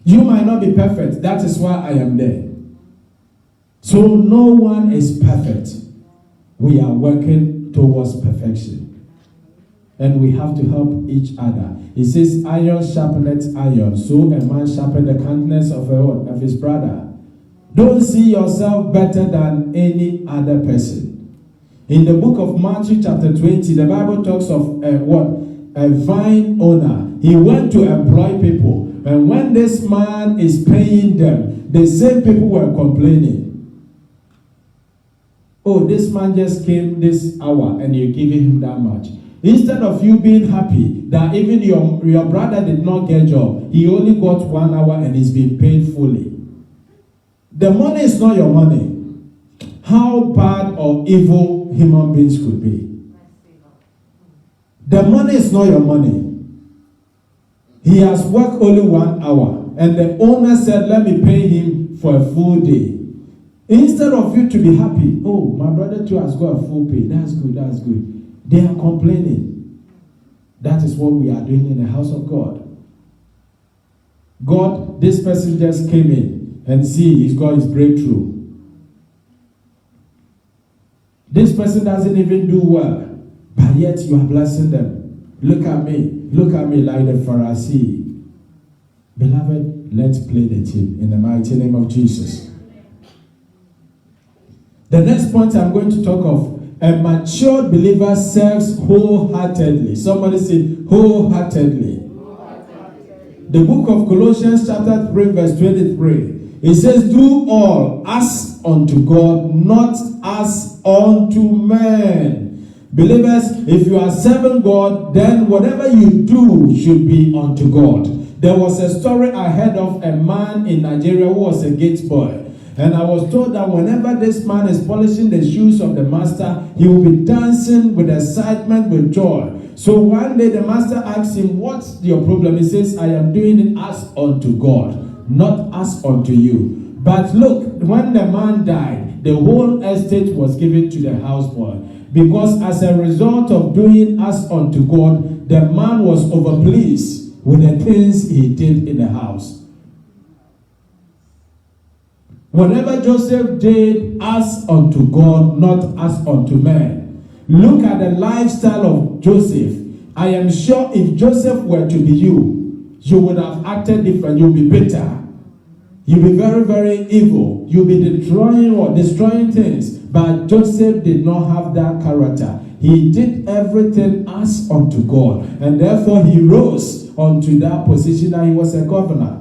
You might not be perfect. That is why I am there. So no one is perfect. We are working towards perfection. And we have to help each other. It says, iron sharpeneth iron. So a man sharpened the countenance of his brother. Don't see yourself better than any other person. In the book of Matthew chapter 20, the Bible talks of a vine owner. He went to employ people. And when this man is paying them, the same people were complaining. Oh, this man just came this hour and you're giving him that much. Instead of you being happy that even your brother did not get a job, he only got 1 hour and he's been paid fully. The money is not your money. How bad or evil human beings could be. The money is not your money. He has worked only 1 hour, and the owner said, let me pay him for a full day. Instead of you to be happy, oh, my brother too has got a full pay. That's good, that's good. They are complaining. That is what we are doing in the house of God. God, this person just came in and see, he's got his breakthrough. This person doesn't even do well, but yet you are blessing them. Look at me like the Pharisee. Beloved, let's play the team in the mighty name of Jesus. The next point I'm going to talk of, a mature believer serves wholeheartedly. Somebody say wholeheartedly. The book of Colossians chapter 3 verse 23. It says, do all as unto God, not as unto men. Believers, if you are serving God, then whatever you do should be unto God. There was a story I heard of a man in Nigeria who was a gate boy. And I was told that whenever this man is polishing the shoes of the master, he will be dancing with excitement, with joy. So one day the master asked him, what's your problem? He says, I am doing it as unto God, not as unto you. But look, when the man died, the whole estate was given to the houseboy. Because as a result of doing as unto God, the man was overpleased with the things he did in the house. Whatever Joseph did as unto God, not as unto man. Look at the lifestyle of Joseph. I am sure if Joseph were to be you, you would have acted different. You'll be bitter. You'll be very, very evil. You'll be destroying things. But Joseph did not have that character. He did everything as unto God. And therefore he rose unto that position that he was a governor.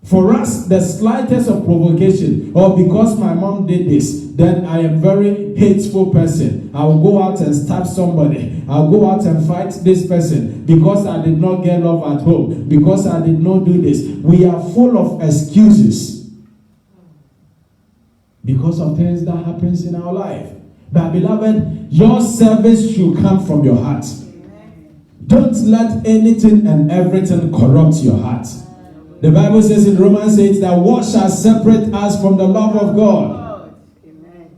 For us, the slightest of provocation, or because my mom did this, then I am a very hateful person. I will go out and stab somebody. I'll go out and fight this person because I did not get love at home, because I did not do this. We are full of excuses because of things that happens in our life. But beloved, your service should come from your heart. Don't let anything and everything corrupt your heart. The Bible says in Romans 8 that what shall separate us from the love of God? Amen.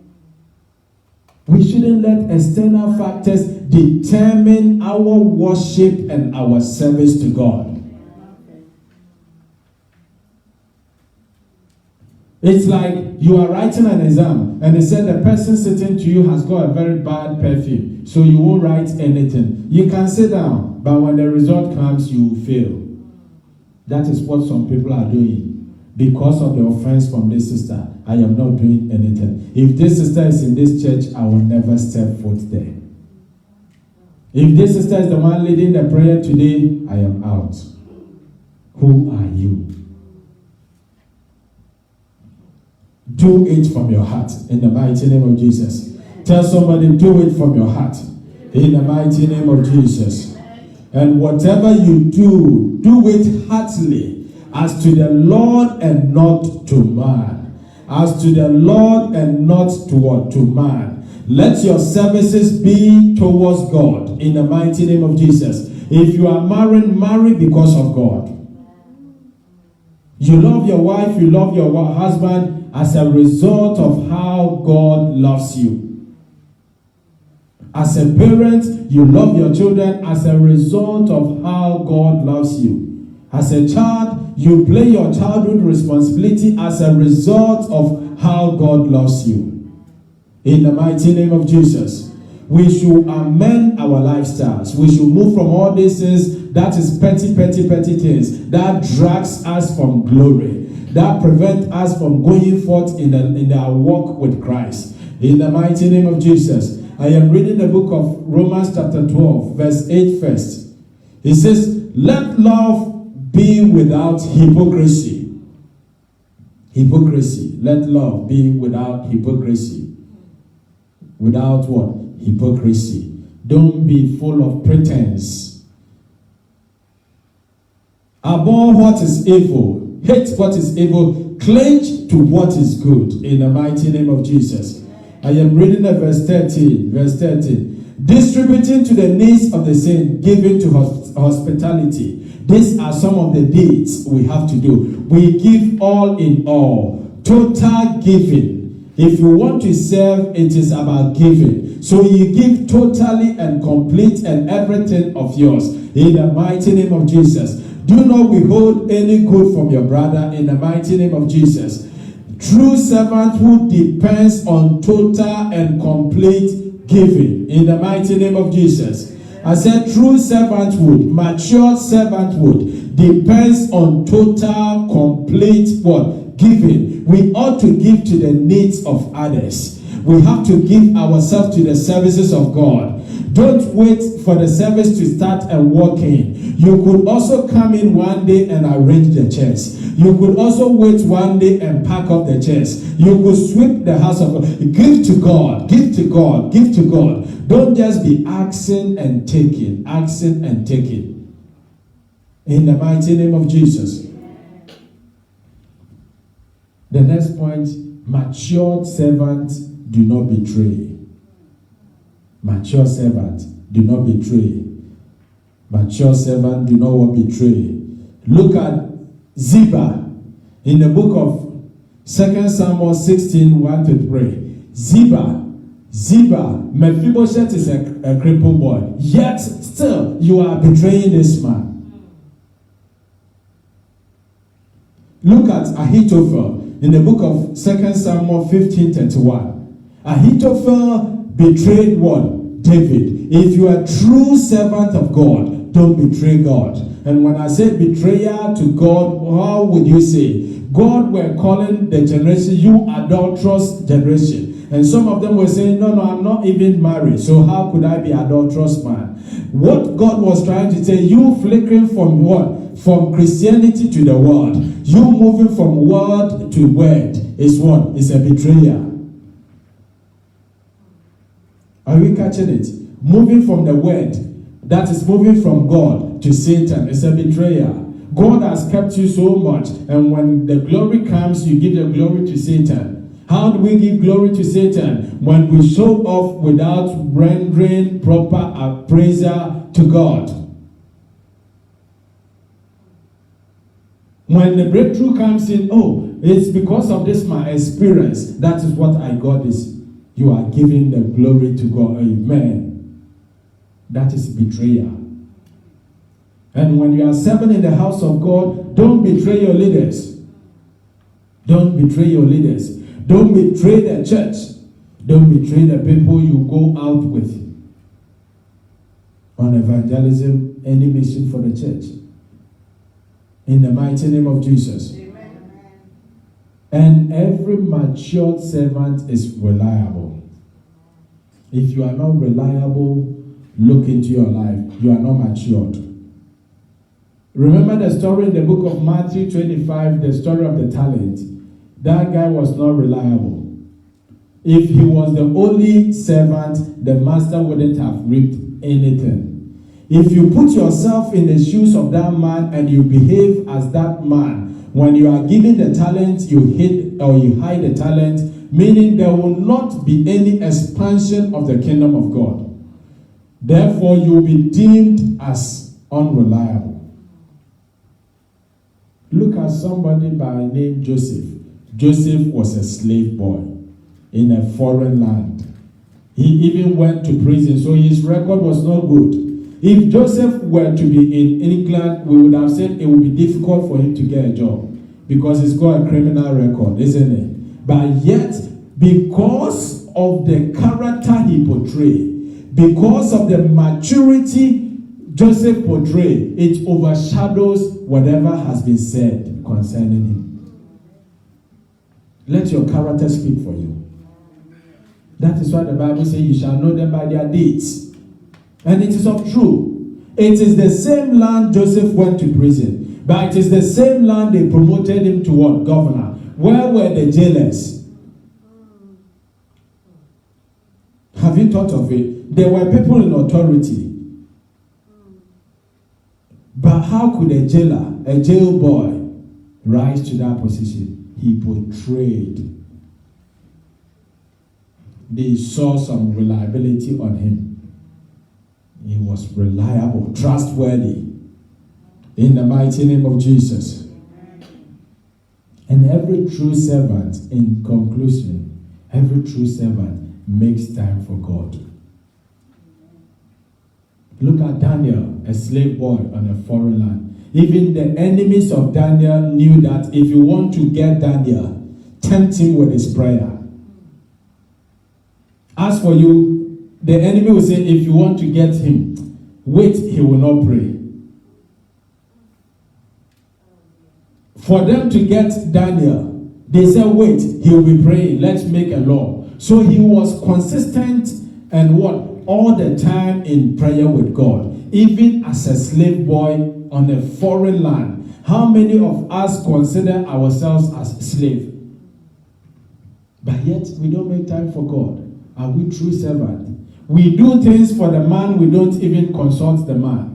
We shouldn't let external factors determine our worship and our service to God. It's like you are writing an exam and they said the person sitting to you has got a very bad perfume, so you won't write anything. You can sit down, but when the result comes, you will fail. That is what some people are doing. Because of the offense from this sister, I am not doing anything. If this sister is in this church, I will never step foot there. If this sister is the one leading the prayer today, I am out. Who are you? Do it from your heart in the mighty name of Jesus. Tell somebody, do it from your heart in the mighty name of Jesus. And whatever you do, do it heartily, As to the Lord and not to man. As to the Lord and not to what? To man. Let your services be towards God in the mighty name of Jesus. If you are married, marry because of God. You love your wife, you love your husband as a result of how God loves you. As a parent, you love your children as a result of how God loves you. As a child, you play your childhood responsibility as a result of how God loves you. In the mighty name of Jesus, we should amend our lifestyles. We should move from all these things that is petty things that drags us from glory, that prevent us from going forth in our walk with Christ. In the mighty name of Jesus, I am reading the book of Romans chapter 12, verse 8 first. It says, let love be without hypocrisy. Hypocrisy. Let love be without hypocrisy. Without what? Hypocrisy. Don't be full of pretense. Abhor what is evil. Hate what is evil. Cling to what is good. In the mighty name of Jesus. I am reading the verse 13. Verse 13. Distributing to the needs of the saint, giving to hospitality. These are some of the deeds we have to do. We give all in all. Total giving. If you want to serve, it is about giving. So you give totally and complete and everything of yours. In the mighty name of Jesus. Do not withhold any good from your brother. In the mighty name of Jesus. True servanthood depends on total and complete giving. In the mighty name of Jesus. I said true servanthood, mature servanthood depends on total, complete what? Giving. We ought to give to the needs of others. We have to give ourselves to the services of God. Don't wait for the service to start and walk in. You could also come in one day and arrange the chairs. You could also wait one day and pack up the chairs. You could sweep the house of God. Give to God. Give to God. Give to God. Don't just be asking and taking. Asking and taking. In the mighty name of Jesus. The next point, matured servants do not betray. Mature servants do not betray. Mature servants do not betray. Look at Ziba in the book of 2 Samuel 16, 1-3. Ziba, Mephibosheth is a crippled boy. Yet still you are betraying this man. Look at Ahithophel in the book of 2 Samuel 15:31. Ahithophel betrayed what? David. If you are a true servant of God, don't betray God. And when I say betrayer to God, how would you say? God were calling the generation, you adulterous generation. And some of them were saying, no, I'm not even married. So how could I be adulterous man? What God was trying to say, you flickering from what? From Christianity to the world. You moving from word to word is what? Is a betrayer. Are we catching it? Moving from the word, that is moving from God to Satan, is a betrayer. God has kept you so much, and when the glory comes, you give the glory to Satan. How do we give glory to Satan? When we show off without rendering proper appraisal to God. When the breakthrough comes in, oh, it's because of this my experience. That is what I got this. You are giving the glory to God. Amen. That is betrayal. And when you are serving in the house of God, don't betray your leaders. Don't betray your leaders. Don't betray the church. Don't betray the people you go out with on evangelism, any mission for the church. In the mighty name of Jesus. Amen. And every matured servant is reliable. If you are not reliable, look into your life. You are not matured. Remember the story in the book of Matthew 25, the story of the talent. That guy was not reliable. If he was the only servant, the master wouldn't have reaped anything. If you put yourself in the shoes of that man and you behave as that man, when you are given the talent, you hid or you hide the talent, meaning there will not be any expansion of the kingdom of God. Therefore, you will be deemed as unreliable. Look at somebody by the name Joseph. Joseph was a slave boy in a foreign land. He even went to prison, so his record was not good. If Joseph were to be in England, we would have said it would be difficult for him to get a job because he's got a criminal record, isn't it? But yet, because of the character he portrayed, because of the maturity Joseph portrayed, it overshadows whatever has been said concerning him. Let your character speak for you. That is why the Bible says you shall know them by their deeds. And it is of true. It is the same land Joseph went to prison. But it is the same land they promoted him to what? Governor. Where were the jailers? Have you thought of it? There were people in authority. But how could a jailer, a jail boy, rise to that position? He portrayed. They saw some reliability on him. He was reliable, trustworthy. In the mighty name of Jesus. And every true servant, in conclusion, every true servant makes time for God. Look at Daniel, a slave boy on a foreign land. Even the enemies of Daniel knew that if you want to get Daniel, tempt him with his prayer. As for you, the enemy will say, if you want to get him, wait, he will not pray. For them to get Daniel, they said, wait, he will be praying. Let's make a law. So he was consistent and what? All the time in prayer with God. Even as a slave boy on a foreign land. How many of us consider ourselves as slaves? But yet, we don't make time for God. Are we true servants? We do things for the man, we don't even consult the man.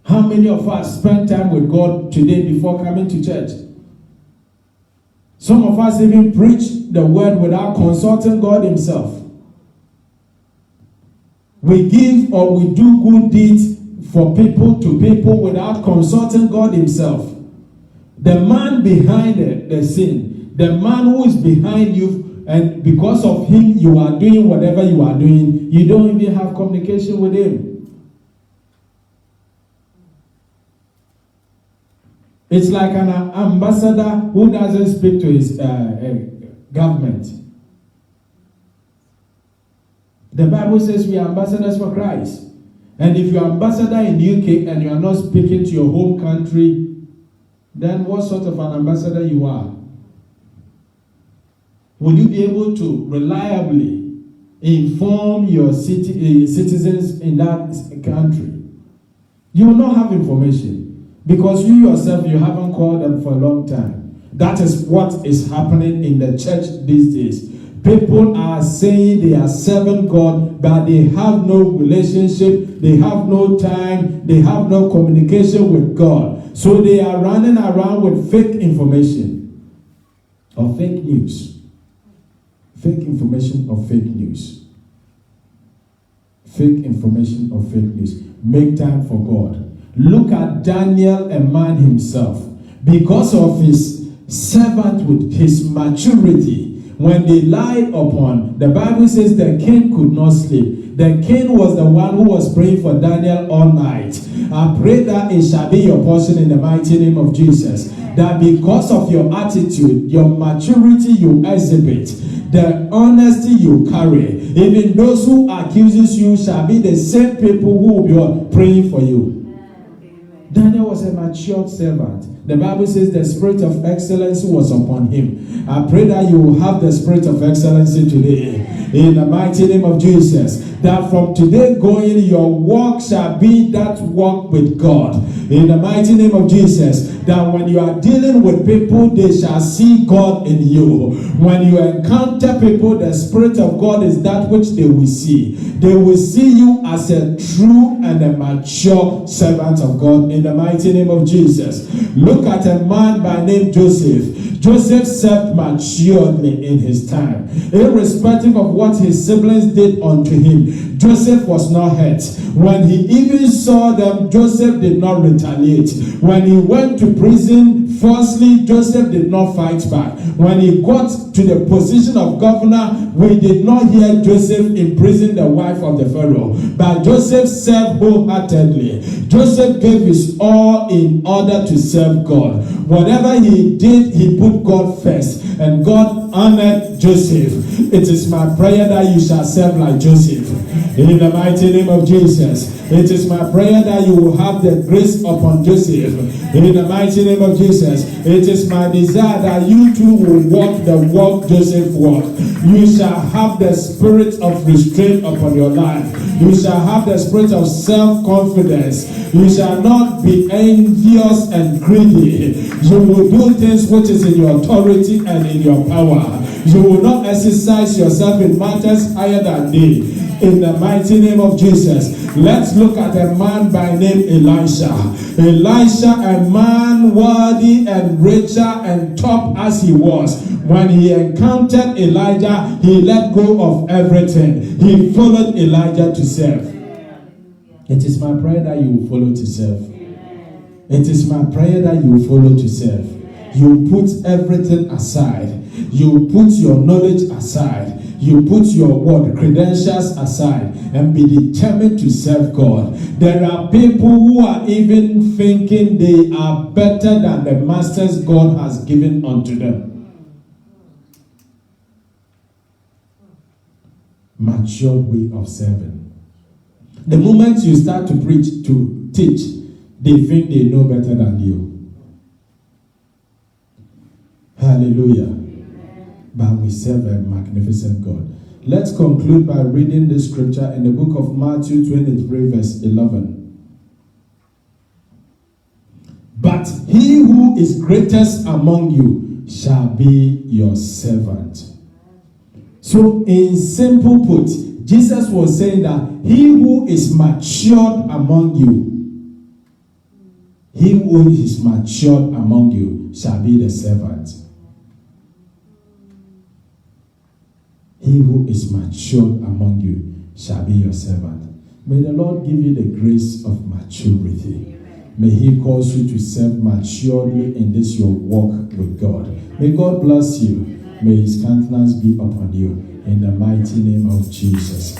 How many of us spend time with God today before coming to church? Some of us even preach the word without consulting God himself. We give or we do good deeds for people to people without consulting God himself. The man behind the sin, the man who is behind you, and because of him, you are doing whatever you are doing. You don't even have communication with him. It's like an ambassador who doesn't speak to his government. The Bible says we are ambassadors for Christ. And if you are ambassador in the UK and you are not speaking to your home country, then what sort of an ambassador you are? Will you be able to reliably inform your citizens in that country? You will not have information because you yourself, you haven't called them for a long time. That is what is happening in the church these days. People are saying they are serving God, but they have no relationship, they have no time, they have no communication with God. So they are running around with fake information or fake news. Fake information or fake news. Fake information or fake news. Make time for God. Look at Daniel, a man himself. Because of his servanthood, his maturity, when they lied upon, the Bible says the king could not sleep. The king was the one who was praying for Daniel all night. I pray that it shall be your portion in the mighty name of Jesus. That because of your attitude, your maturity you exhibit, the honesty you carry, even those who accuses you shall be the same people who will be praying for you. Daniel was a matured servant. The Bible says the spirit of excellency was upon him. I pray that you will have the spirit of excellency today. In the mighty name of Jesus. That from today going, your walk shall be that walk with God. In the mighty name of Jesus. That when you are dealing with people, they shall see God in you. When you encounter people, the Spirit of God is that which they will see. They will see you as a true and a mature servant of God. In the mighty name of Jesus. Look at a man by name Joseph. Joseph served maturely in his time. Irrespective of what his siblings did unto him, Joseph was not hurt. When he even saw them, Joseph did not retaliate. When he went to prison falsely, Joseph did not fight back. When he got to the position of governor, we did not hear Joseph imprison the wife of the Pharaoh. But Joseph served wholeheartedly. Joseph gave his all in order to serve God. Whatever he did, he put God first. And God honored Joseph. It is my prayer that you shall serve like Joseph. In the mighty name of Jesus. It is my prayer that you will have the grace upon Joseph. In the mighty name of Jesus. It is my desire that you too will walk the walk Joseph walked. You shall have the spirit of restraint upon your life. You shall have the spirit of self-confidence. You shall not be envious and greedy. You will do things which is in your authority and in your power. You will not exercise yourself in matters higher than thee. In the mighty name of Jesus. Let's look at a man by name Elisha. Elisha, a man worthy and richer and top as he was. When he encountered Elijah, he let go of everything. He followed Elijah to serve. It is my prayer that you will follow to serve. It is my prayer that you will follow to serve. You put everything aside. You put your knowledge aside. You put your word, credentials aside, and be determined to serve God. There are people who are even thinking they are better than the masters God has given unto them. Matured way of serving. The moment you start to preach, to teach, they think they know better than you. Hallelujah. But we serve a magnificent God. Let's conclude by reading this scripture in the book of Matthew 23 verse 11. But he who is greatest among you shall be your servant. So in simple put, Jesus was saying that he who is matured among you, he who is matured among you shall be the servant. He who is matured among you shall be your servant. May the Lord give you the grace of maturity. May he cause you to serve maturely in this your walk with God. May God bless you. May his countenance be upon you. In the mighty name of Jesus.